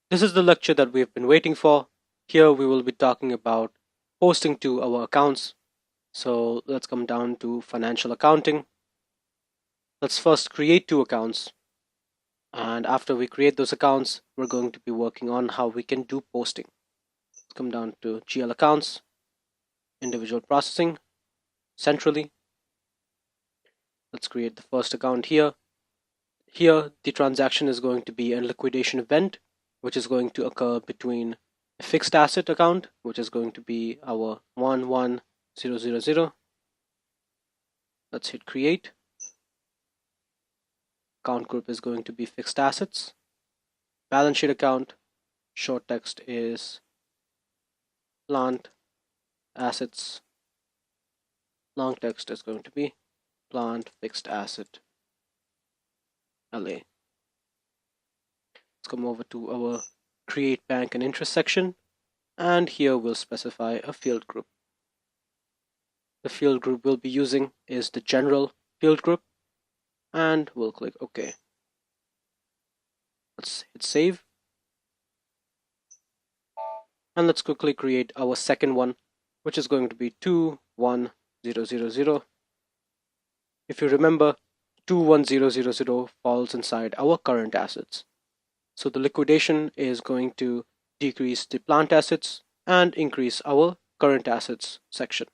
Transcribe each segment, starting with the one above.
This is the lecture that we've been waiting for. Here we will be talking about posting to our accounts. So let's come down to financial accounting. Let's first create two accounts. And after we create those accounts, we're going to be working on how we can do posting. Let's come down to GL accounts, individual processing, centrally. Let's create the first account here. Here, the transaction is going to be a liquidation event, which is going to occur between a fixed asset account, which is going to be our 11000. Let's hit create. Account group is going to be fixed assets. Balance sheet account, short text is plant assets. Long text is going to be plant fixed asset LA. Let's come over to our create bank and interest section, and here we'll specify a field group. The field group we'll be using is the general field group, and we'll click OK. Let's hit save, and let's quickly create our second one, which is going to be 21000. If you remember, 21000 falls inside our current assets. So the liquidation is going to decrease the plant assets and increase our current assets section.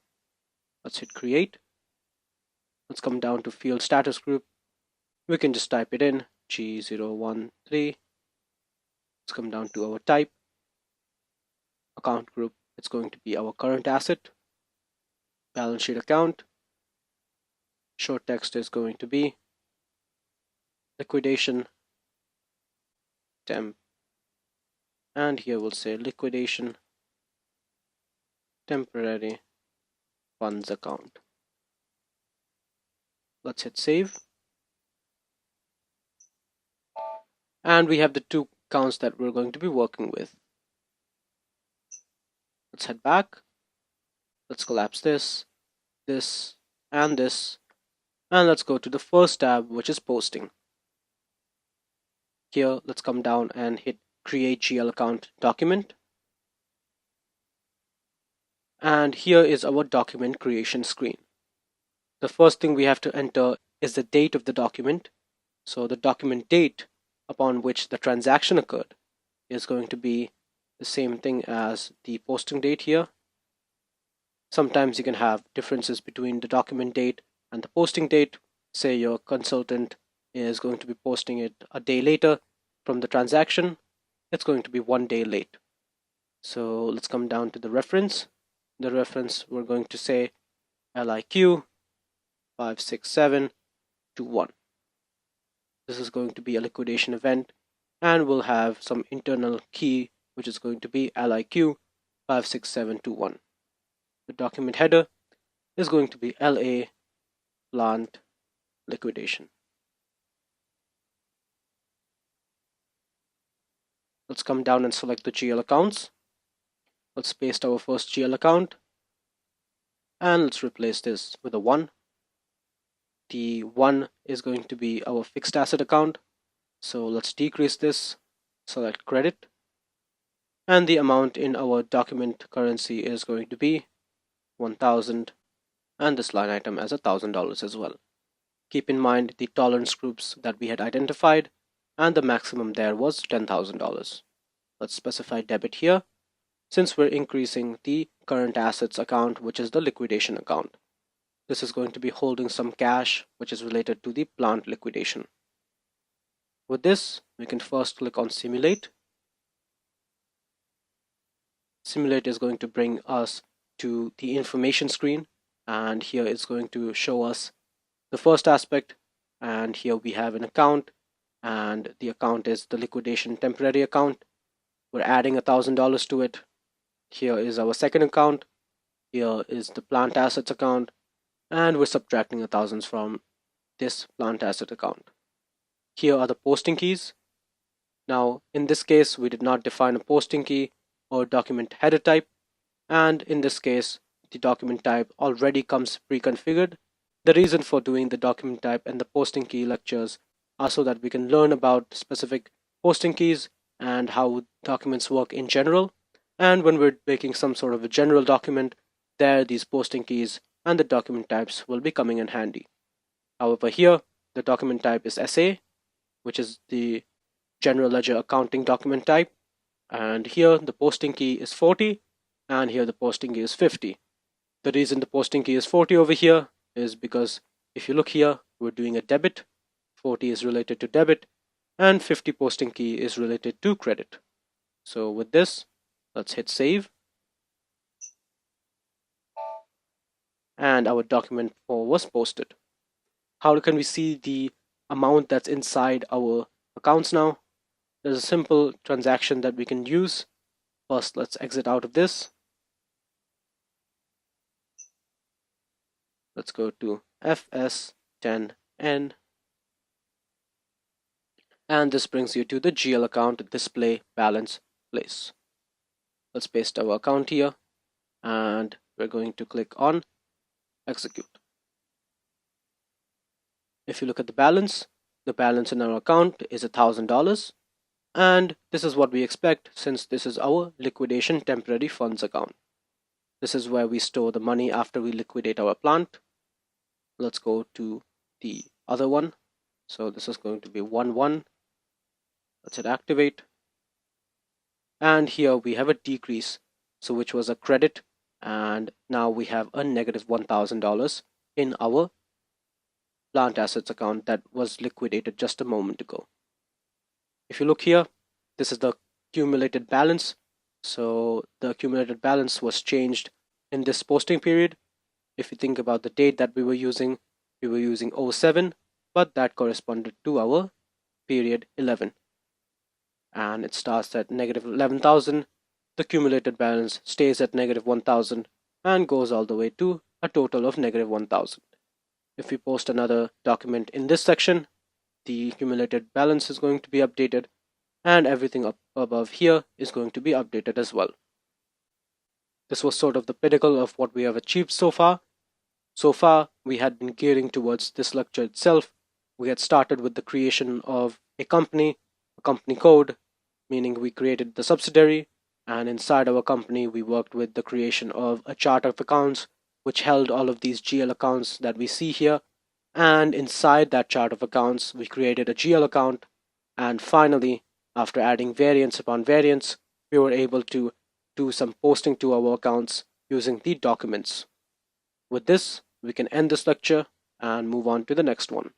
Let's hit create. Let's come down to field status group. We can just type it in G013. Let's come down to our type. Account group, it's going to be our current asset. Balance sheet account. Short text is going to be liquidation temp, and here we'll say liquidation temporary funds account. Let's hit save, and we have the two accounts that we're going to be working with. Let's head back. Let's collapse this, and this, and let's go to the first tab, which is posting. Here, let's come down and hit create GL account document. And here is our document creation screen. The first thing we have to enter is the date of the document. So the document date upon which the transaction occurred is going to be the same thing as the posting date here. Sometimes you can have differences between the document date and the posting date. Say your consultant is going to be posting it a day later from the transaction, it's going to be 1 day late. So let's come down to the reference. The reference, we're going to say LIQ 56721. This is going to be a liquidation event, and we'll have some internal key, which is going to be LIQ 56721. The document header is going to be LA plant liquidation. Let's come down and select the GL accounts. Let's paste our first GL account, and let's replace this with a 1. The 1 is going to be our fixed asset account, so let's decrease this, select credit, and the amount in our document currency is going to be 1000, and this line item as $1,000 as well. Keep in mind the tolerance groups that we had identified, and the maximum there was $10,000. Let's specify debit here, since we're increasing the current assets account, which is the liquidation account. This is going to be holding some cash, which is related to the plant liquidation. With this, we can first click on Simulate. Simulate is going to bring us to the information screen, and here it's going to show us the first aspect, and here we have an account, and the account is the liquidation temporary account. We're adding $1,000 to it. Here is our second account. Here is the plant assets account, and we're subtracting 1,000 from this plant asset account. Here are the posting keys. Now, in this case, we did not define a posting key or document header type, and in this case, the document type already comes pre-configured. The reason for doing the document type and the posting key lectures are so that we can learn about specific posting keys and how documents work in general. And when we're making some sort of a general document, there these posting keys and the document types will be coming in handy. However, here the document type is SA, which is the general ledger accounting document type, and here the posting key is 40, and here the posting key is 50. The reason the posting key is 40 over here is because if you look here, we're doing a debit. 40 is related to debit, and 50 posting key is related to credit. So with this, let's hit save, and our document 4 was posted. How can we see the amount that's inside our accounts now? There's a simple transaction that we can use. First, let's exit out of this. Let's go to FS10N, and this brings you to the GL account display balance place. Let's paste our account here, and we're going to click on execute. If you look at the balance in our account is $1,000, and this is what we expect since this is our liquidation temporary funds account. This is where we store the money after we liquidate our plant. Let's go to the other one. So this is going to be 1-1. Let's hit activate. And here we have a decrease, so which was a credit, and now we have a negative $1,000 in our plant assets account that was liquidated just a moment ago. If you look here, this is the accumulated balance. So the accumulated balance was changed in this posting period. If you think about the date that we were using 07, but that corresponded to our period 11. And it starts at negative 11,000. The accumulated balance stays at negative 1,000 and goes all the way to a total of negative 1,000. If we post another document in this section, the accumulated balance is going to be updated, and everything up above here is going to be updated as well. This was sort of the pinnacle of what we have achieved so far. So far, we had been gearing towards this lecture itself. We had started with the creation of a company code, meaning we created the subsidiary, and inside our company, we worked with the creation of a chart of accounts, which held all of these GL accounts that we see here. And inside that chart of accounts, we created a GL account. And finally, after adding variance upon variance, we were able to do some posting to our accounts using the documents. With this, we can end this lecture and move on to the next one.